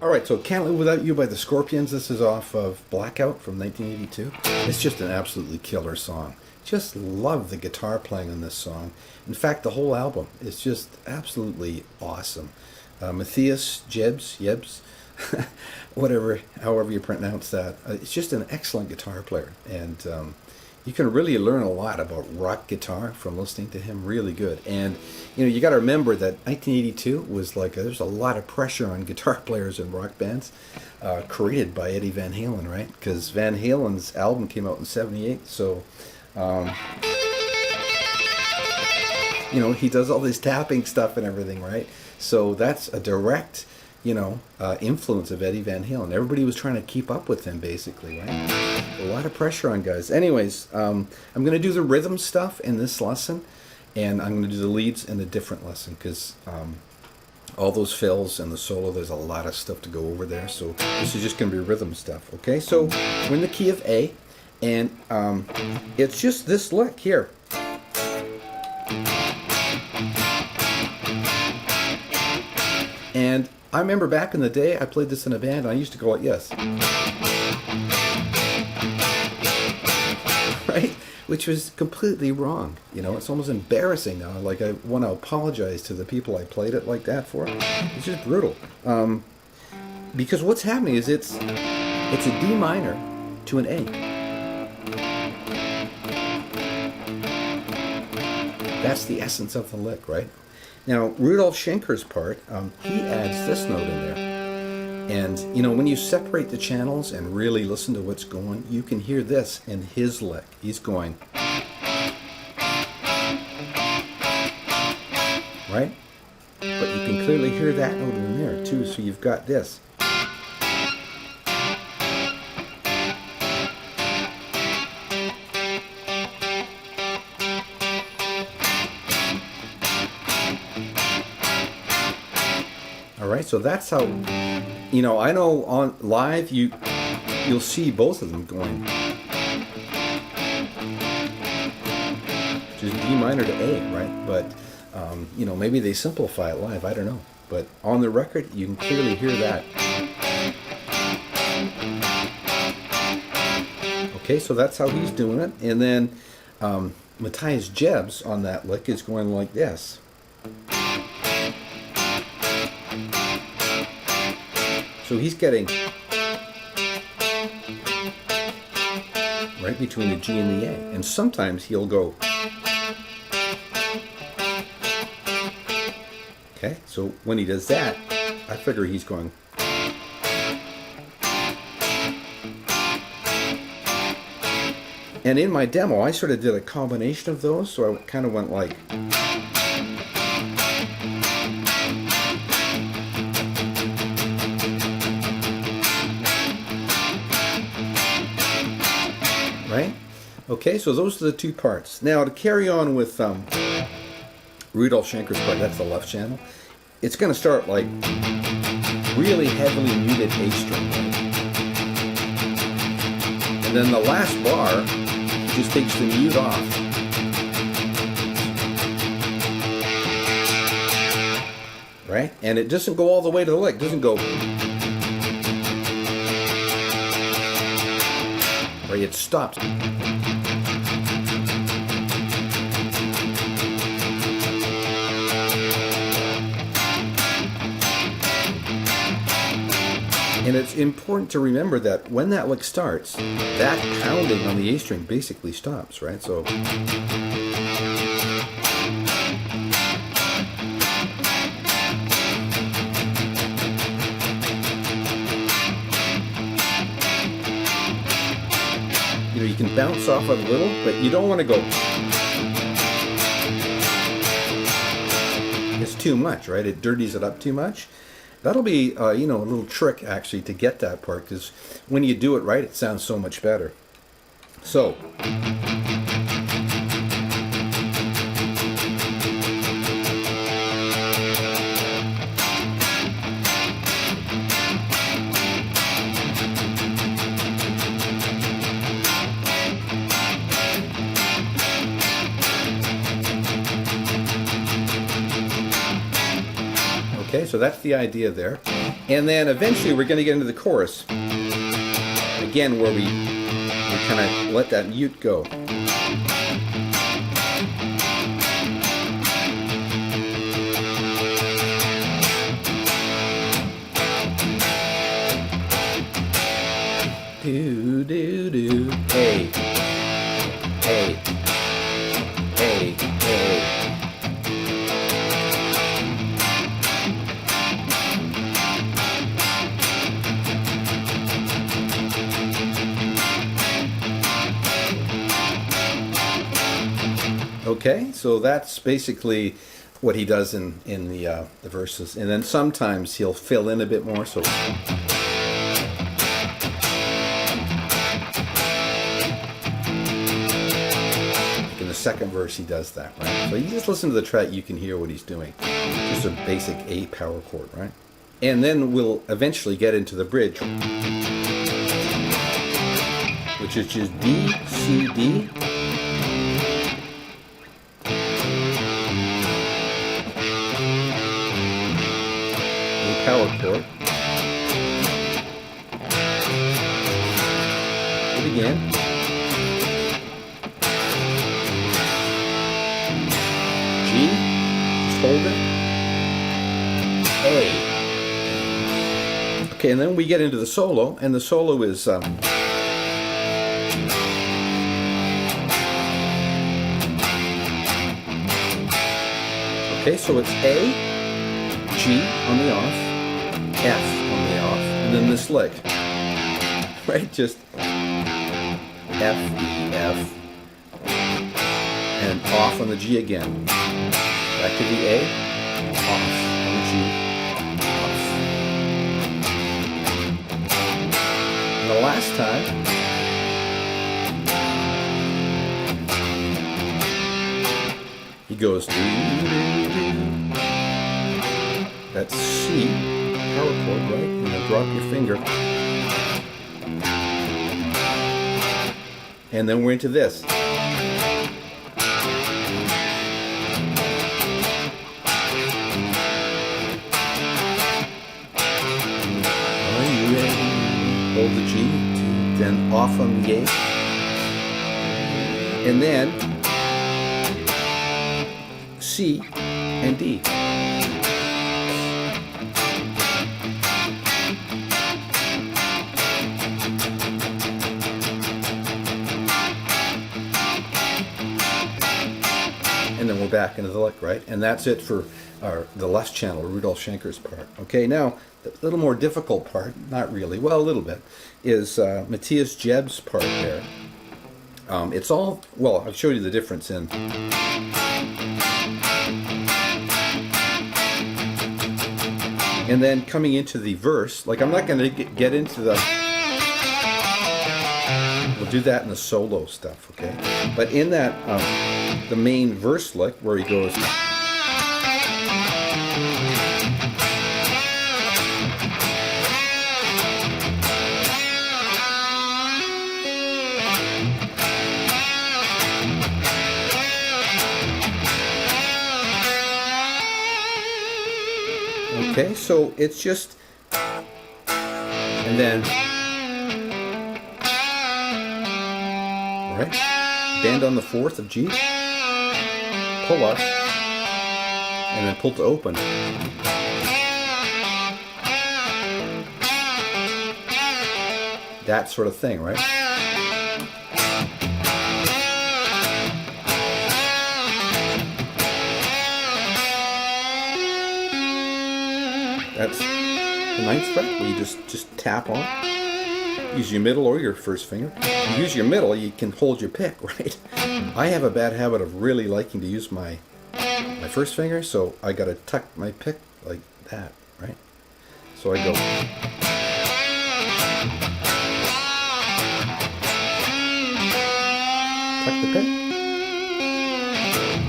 Alright, so Can't Live Without You by the Scorpions. This is off of Blackout from 1982. It's just an absolutely killer song. Just love the guitar playing on this song. In fact, the whole album is just absolutely awesome. Matthias Jebs, whatever, however you pronounce that. It's just an excellent guitar player. And you can really learn a lot about rock guitar from listening to him. Really good. And you got to remember that 1982 was like there's a lot of pressure on guitar players in rock bands, created by Eddie Van Halen, right? Because Van Halen's album came out in '78, so he does all this tapping stuff and everything, right? So that's a direct influence of Eddie Van Halen. Everybody was trying to keep up with him, basically, right? A lot of pressure on guys. Anyways, I'm going to do the rhythm stuff in this lesson, and I'm going to do the leads in a different lesson, because all those fills and the solo, there's a lot of stuff to go over there. So this is just going to be rhythm stuff, okay? So we're in the key of A, and it's just this lick here. And I remember back in the day, I played this in a band, and I used to go like this. Right? Which was completely wrong. It's almost embarrassing now. Like, I want to apologize to the people I played it like that for. It's just brutal. Because what's happening is it's a D minor to an A. That's the essence of the lick, right? Now, Rudolf Schenker's part, he adds this note in there. And, when you separate the channels and really listen to what's going, you can hear this in his lick. He's going. Right? But you can clearly hear that note in there, too. So you've got this. Alright, so that's how, I know on live you'll see both of them going. Just D minor to A, right? But, maybe they simplify it live, I don't know. But on the record, you can clearly hear that. Okay, so that's how he's doing it. And then Matthias Jebs on that lick is going like this. So he's getting right between the G and the A. And sometimes he'll go. Okay, so when he does that, I figure he's going. And in my demo, I sort of did a combination of those, so I kind of went like. Right? Okay, so those are the two parts. Now to carry on with Rudolf Schenker's part, that's the left channel. It's going to start like really heavily muted A string. Right? And then the last bar just takes the mute off. Right? And it doesn't go all the way to the lick. It doesn't go. Right? It stops. And it's important to remember that when that lick starts, that pounding on the A string basically stops, right? So you can bounce off it a little, but you don't want to go. It's too much, right? It dirties it up too much. That'll be, a little trick, actually, to get that part, because when you do it right, it sounds so much better. So. Okay, so that's the idea there. And then eventually we're going to get into the chorus. Again, where we kind of let that mute go. Do, do, do. Hey. Hey. Hey. Hey. Okay, so that's basically what he does in the verses, and then sometimes he'll fill in a bit more. So in the second verse he does that, right? So you just listen to the track, you can hear what he's doing. Just a basic A power chord, right? And then we'll eventually get into the bridge, which is just D, C, D. Power chord. It again. G. Just hold it. A. Okay, and then we get into the solo, and the solo is okay, so it's A, G on the off, F on the off, and then this lick, right? Just F, E, F, and off on the G again. Back to the A, off on the G, off. And the last time, he goes do, do, do. That's C, power chord, right? And then drop your finger. And then we're into this. Are you ready? Hold the G, then off on the A. And then C and D. And then we're back into the lick, right? And that's it for the left channel, Rudolf Schenker's part. Okay, now the little more difficult part, not really, well, a little bit, is Matthias Jeb's part there. It's all, well, I've showed you the difference in. And then coming into the verse, like I'm not going to get into the, we'll do that in the solo stuff, okay? But in that, the main verse lick where he goes, okay, so it's just, and then, right, bend on the fourth of G, pull up, and then pull to open. That sort of thing, right? That's the ninth fret where you just tap on. Use your middle or your first finger. If you use your middle, you can hold your pick, right? I have a bad habit of really liking to use my first finger, so I gotta tuck my pick like that, right? So I go. Tuck the pick.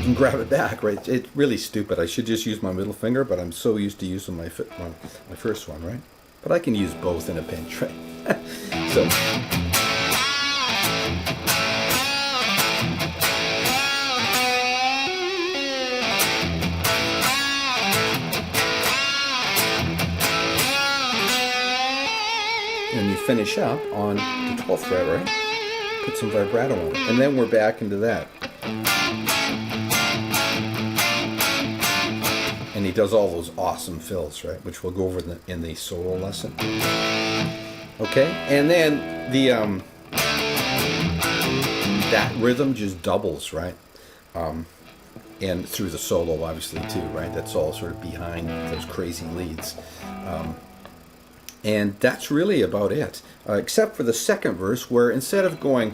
And grab it back, right? It's really stupid. I should just use my middle finger, but I'm so used to using my first one, right? But I can use both in a pinch, right? So. finish up on the 12th fret, right? Put some vibrato on it, and then we're back into that. And he does all those awesome fills, right? Which we'll go over in the solo lesson. Okay, and then the that rhythm just doubles, right? And through the solo, obviously, too, right? That's all sort of behind those crazy leads. And that's really about it, except for the second verse, where instead of going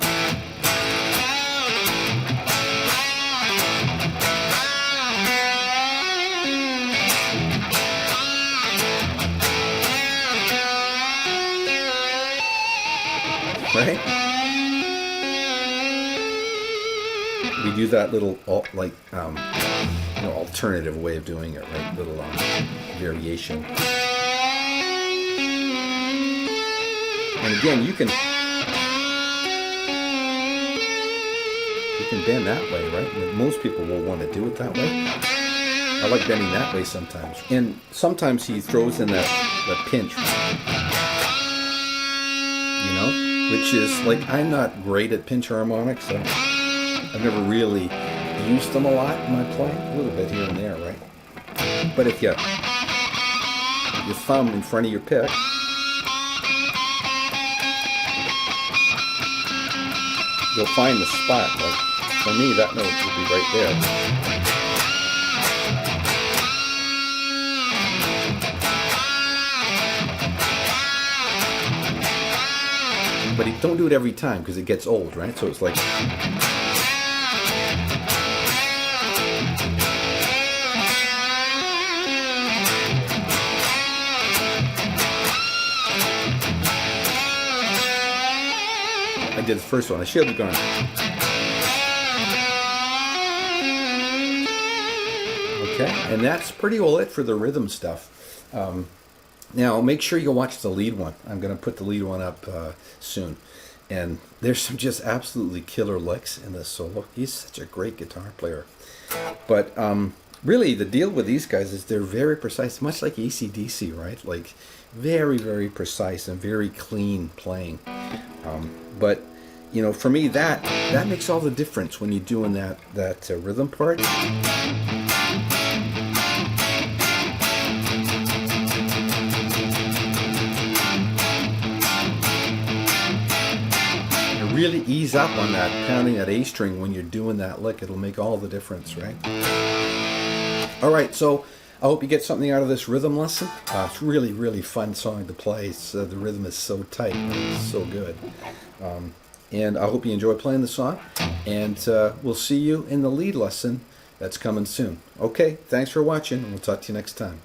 right, we do that little alternative way of doing it, right? Little variation. And again, you can bend that way, right? Most people will want to do it that way. I like bending that way sometimes. And sometimes he throws in that pinch, you know, which is like, I'm not great at pinch harmonics. I've never really used them a lot in my playing, a little bit here and there, right? But if you put your thumb in front of your pick, you'll find the spot. Like for me, that note would be right there. But don't do it every time because it gets old, right? So it's like I did the first one. I should have gone. Okay, and that's pretty well it for the rhythm stuff. Now, make sure you watch the lead one. I'm going to put the lead one up soon. And there's some just absolutely killer licks in this solo. He's such a great guitar player. But really, the deal with these guys is they're very precise, much like AC/DC, right? Like, very, very precise and very clean playing. But, you know, for me, that makes all the difference when you're doing that rhythm part. Really ease up on that, pounding that A string when you're doing that lick. It'll make all the difference, right? All right, so I hope you get something out of this rhythm lesson. It's really, really fun song to play. The rhythm is so tight, it's so good. And I hope you enjoy playing the song. And we'll see you in the lead lesson that's coming soon. Okay, thanks for watching, and we'll talk to you next time.